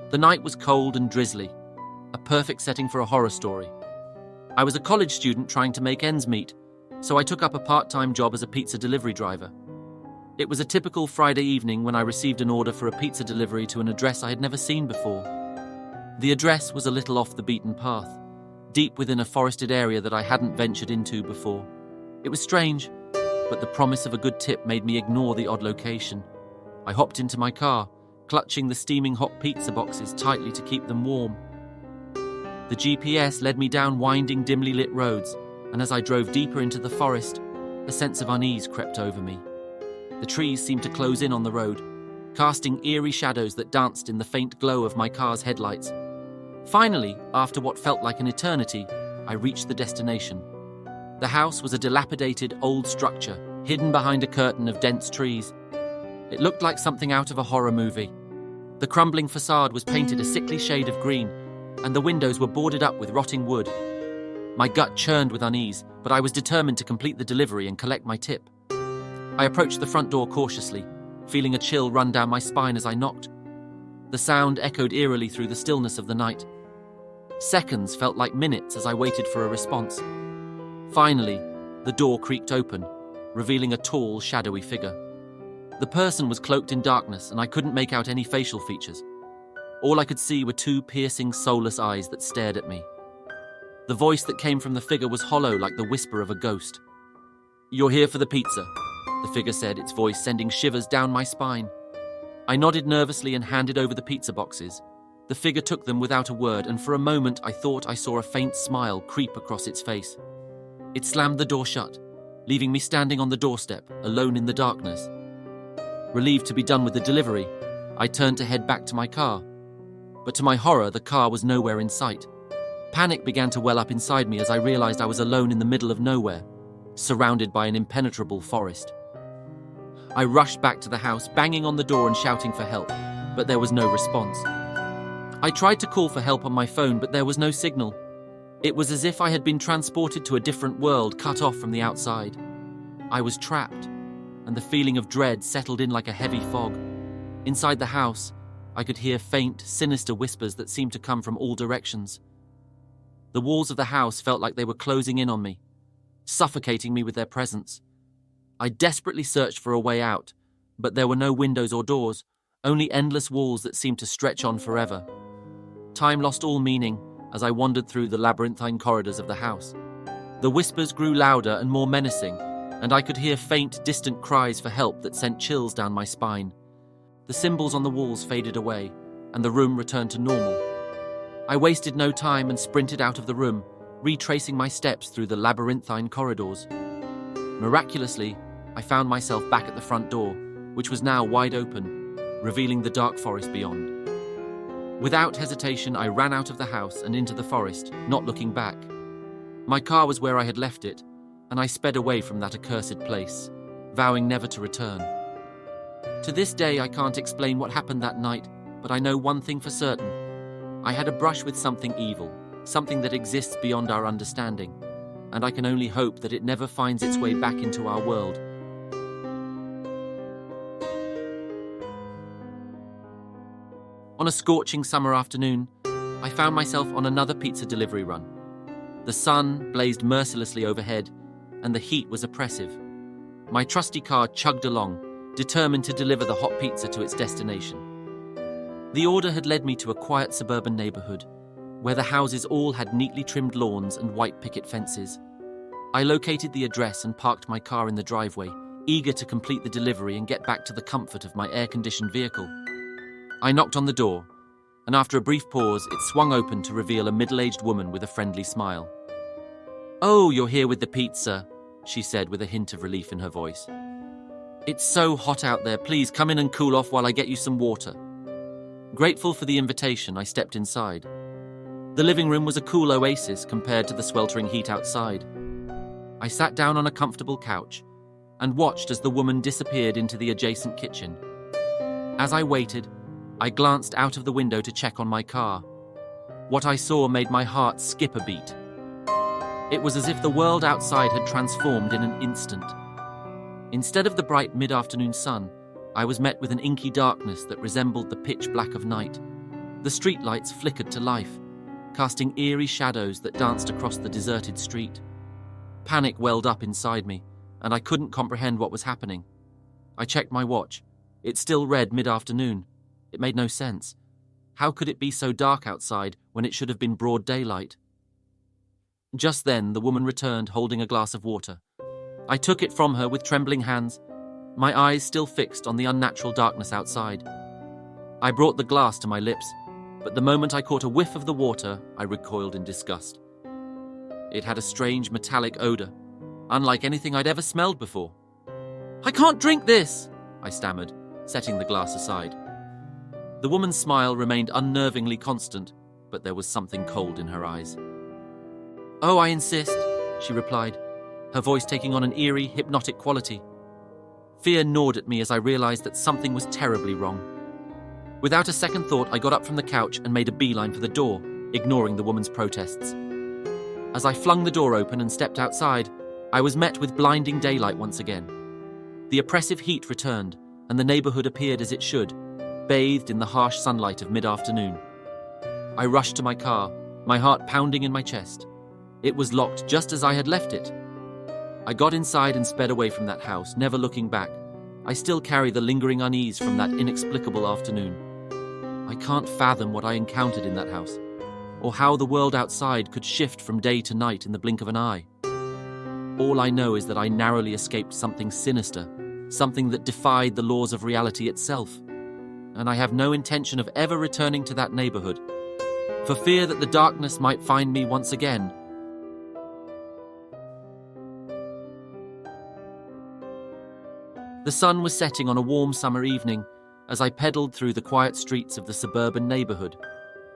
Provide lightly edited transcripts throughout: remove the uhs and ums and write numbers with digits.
The night was cold and drizzly, a perfect setting for a horror story. I was a college student trying to make ends meet, so I took up a part-time job as a pizza delivery driver. It was a typical Friday evening when I received an order for a pizza delivery to an address I had never seen before. The address was a little off the beaten path, deep within a forested area that I hadn't ventured into before. It was strange, but the promise of a good tip made me ignore the odd location. I hopped into my car, clutching the steaming hot pizza boxes tightly to keep them warm. The GPS led me down winding, dimly lit roads, and as I drove deeper into the forest, a sense of unease crept over me. The trees seemed to close in on the road, casting eerie shadows that danced in the faint glow of my car's headlights. Finally, after what felt like an eternity, I reached the destination. The house was a dilapidated, old structure, hidden behind a curtain of dense trees. It looked like something out of a horror movie. The crumbling facade was painted a sickly shade of green, and the windows were boarded up with rotting wood. My gut churned with unease, but I was determined to complete the delivery and collect my tip. I approached the front door cautiously, feeling a chill run down my spine as I knocked. The sound echoed eerily through the stillness of the night. Seconds felt like minutes as I waited for a response. Finally, the door creaked open, revealing a tall, shadowy figure. The person was cloaked in darkness, and I couldn't make out any facial features. All I could see were two piercing, soulless eyes that stared at me. The voice that came from the figure was hollow, like the whisper of a ghost. "You're here for the pizza," the figure said, its voice sending shivers down my spine. I nodded nervously and handed over the pizza boxes. The figure took them without a word, and for a moment I thought I saw a faint smile creep across its face. It slammed the door shut, leaving me standing on the doorstep, alone in the darkness. Relieved to be done with the delivery, I turned to head back to my car. But to my horror, the car was nowhere in sight. Panic began to well up inside me as I realized I was alone in the middle of nowhere, surrounded by an impenetrable forest. I rushed back to the house, banging on the door and shouting for help, but there was no response. I tried to call for help on my phone, but there was no signal. It was as if I had been transported to a different world, cut off from the outside. I was trapped, and the feeling of dread settled in like a heavy fog. Inside the house, I could hear faint, sinister whispers that seemed to come from all directions. The walls of the house felt like they were closing in on me, suffocating me with their presence. I desperately searched for a way out, but there were no windows or doors, only endless walls that seemed to stretch on forever. Time lost all meaning as I wandered through the labyrinthine corridors of the house. The whispers grew louder and more menacing, and I could hear faint, distant cries for help that sent chills down my spine. The symbols on the walls faded away, and the room returned to normal. I wasted no time and sprinted out of the room, retracing my steps through the labyrinthine corridors. Miraculously, I found myself back at the front door, which was now wide open, revealing the dark forest beyond. Without hesitation, I ran out of the house and into the forest, not looking back. My car was where I had left it, and I sped away from that accursed place, vowing never to return. To this day, I can't explain what happened that night, but I know one thing for certain. I had a brush with something evil, something that exists beyond our understanding, and I can only hope that it never finds its way back into our world. On a scorching summer afternoon, I found myself on another pizza delivery run. The sun blazed mercilessly overhead, and the heat was oppressive. My trusty car chugged along, determined to deliver the hot pizza to its destination. The order had led me to a quiet suburban neighborhood, where the houses all had neatly trimmed lawns and white picket fences. I located the address and parked my car in the driveway, eager to complete the delivery and get back to the comfort of my air-conditioned vehicle. I knocked on the door, and after a brief pause, it swung open to reveal a middle-aged woman with a friendly smile. "Oh, you're here with the pizza," she said with a hint of relief in her voice. "It's so hot out there. Please come in and cool off while I get you some water." Grateful for the invitation, I stepped inside. The living room was a cool oasis compared to the sweltering heat outside. I sat down on a comfortable couch and watched as the woman disappeared into the adjacent kitchen. As I waited, I glanced out of the window to check on my car. What I saw made my heart skip a beat. It was as if the world outside had transformed in an instant. Instead of the bright mid-afternoon sun, I was met with an inky darkness that resembled the pitch black of night. The streetlights flickered to life, casting eerie shadows that danced across the deserted street. Panic welled up inside me, and I couldn't comprehend what was happening. I checked my watch. It still read mid-afternoon. It made no sense. How could it be so dark outside when it should have been broad daylight? Just then, the woman returned holding a glass of water. I took it from her with trembling hands, my eyes still fixed on the unnatural darkness outside. I brought the glass to my lips, but the moment I caught a whiff of the water, I recoiled in disgust. It had a strange metallic odor, unlike anything I'd ever smelled before. "I can't drink this," I stammered, setting the glass aside. The woman's smile remained unnervingly constant, but there was something cold in her eyes. "Oh, I insist," she replied, her voice taking on an eerie, hypnotic quality. Fear gnawed at me as I realized that something was terribly wrong. Without a second thought, I got up from the couch and made a beeline for the door, ignoring the woman's protests. As I flung the door open and stepped outside, I was met with blinding daylight once again. The oppressive heat returned, and the neighborhood appeared as it should, bathed in the harsh sunlight of mid-afternoon. I rushed to my car, my heart pounding in my chest. It was locked just as I had left it. I got inside and sped away from that house, never looking back. I still carry the lingering unease from that inexplicable afternoon. I can't fathom what I encountered in that house, or how the world outside could shift from day to night in the blink of an eye. All I know is that I narrowly escaped something sinister, something that defied the laws of reality itself, and I have no intention of ever returning to that neighborhood, for fear that the darkness might find me once again. The sun was setting on a warm summer evening as I pedaled through the quiet streets of the suburban neighborhood,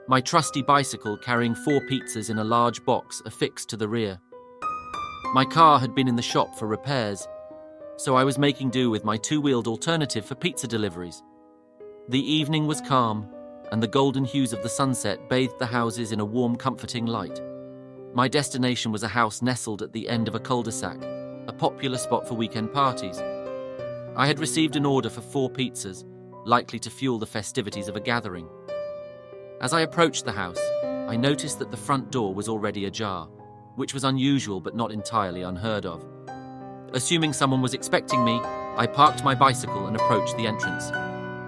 my trusty bicycle carrying 4 pizzas in a large box affixed to the rear. My car had been in the shop for repairs, so I was making do with my 2-wheeled alternative for pizza deliveries. The evening was calm, and the golden hues of the sunset bathed the houses in a warm, comforting light. My destination was a house nestled at the end of a cul-de-sac, a popular spot for weekend parties. I had received an order for 4 pizzas, likely to fuel the festivities of a gathering. As I approached the house, I noticed that the front door was already ajar, which was unusual but not entirely unheard of. Assuming someone was expecting me, I parked my bicycle and approached the entrance.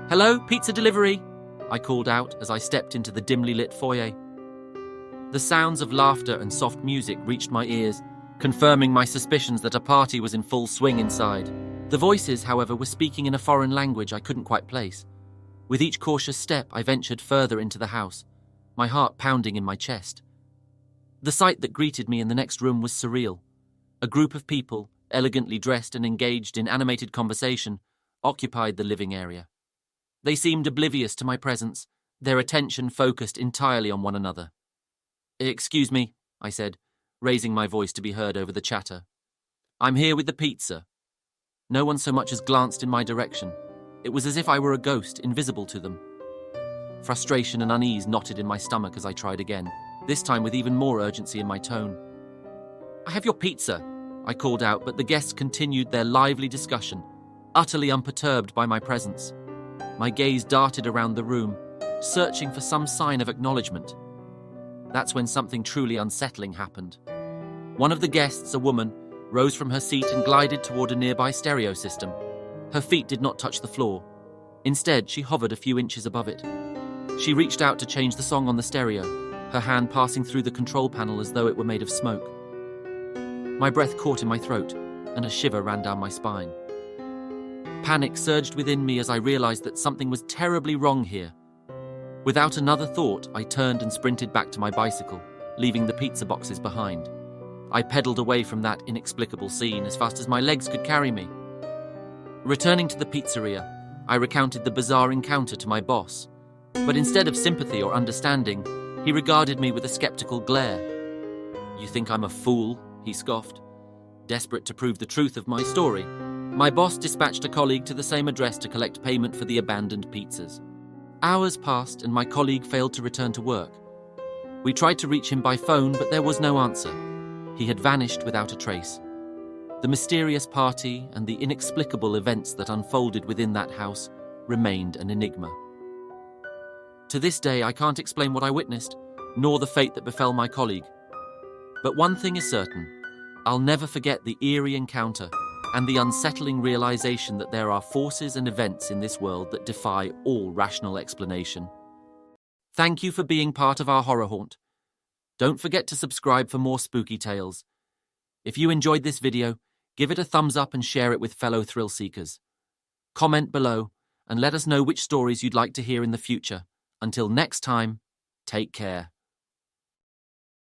"Hello, pizza delivery," I called out as I stepped into the dimly lit foyer. The sounds of laughter and soft music reached my ears, confirming my suspicions that a party was in full swing inside. The voices, however, were speaking in a foreign language I couldn't quite place. With each cautious step, I ventured further into the house, my heart pounding in my chest. The sight that greeted me in the next room was surreal. A group of people, elegantly dressed and engaged in animated conversation, occupied the living area. They seemed oblivious to my presence, their attention focused entirely on one another. "Excuse me," I said, raising my voice to be heard over the chatter. "I'm here with the pizza." No one so much as glanced in my direction. It was as if I were a ghost, invisible to them. Frustration and unease knotted in my stomach as I tried again, this time with even more urgency in my tone. "I have your pizza," I called out, but the guests continued their lively discussion, utterly unperturbed by my presence. My gaze darted around the room, searching for some sign of acknowledgement. That's when something truly unsettling happened. One of the guests, a woman, rose from her seat and glided toward a nearby stereo system. Her feet did not touch the floor. Instead, she hovered a few inches above it. She reached out to change the song on the stereo, her hand passing through the control panel as though it were made of smoke. My breath caught in my throat, and a shiver ran down my spine. Panic surged within me as I realized that something was terribly wrong here. Without another thought, I turned and sprinted back to my bicycle, leaving the pizza boxes behind. I pedaled away from that inexplicable scene as fast as my legs could carry me. Returning to the pizzeria, I recounted the bizarre encounter to my boss, but instead of sympathy or understanding, he regarded me with a skeptical glare. "You think I'm a fool?" he scoffed. Desperate to prove the truth of my story, my boss dispatched a colleague to the same address to collect payment for the abandoned pizzas. Hours passed and my colleague failed to return to work. We tried to reach him by phone, but there was no answer. He had vanished without a trace. The mysterious party and the inexplicable events that unfolded within that house remained an enigma. To this day, I can't explain what I witnessed, nor the fate that befell my colleague. But one thing is certain, I'll never forget the eerie encounter and the unsettling realization that there are forces and events in this world that defy all rational explanation. Thank you for being part of our horror haunt. Don't forget to subscribe for more spooky tales. If you enjoyed this video, give it a thumbs up and share it with fellow thrill seekers. Comment below and let us know which stories you'd like to hear in the future. Until next time, take care.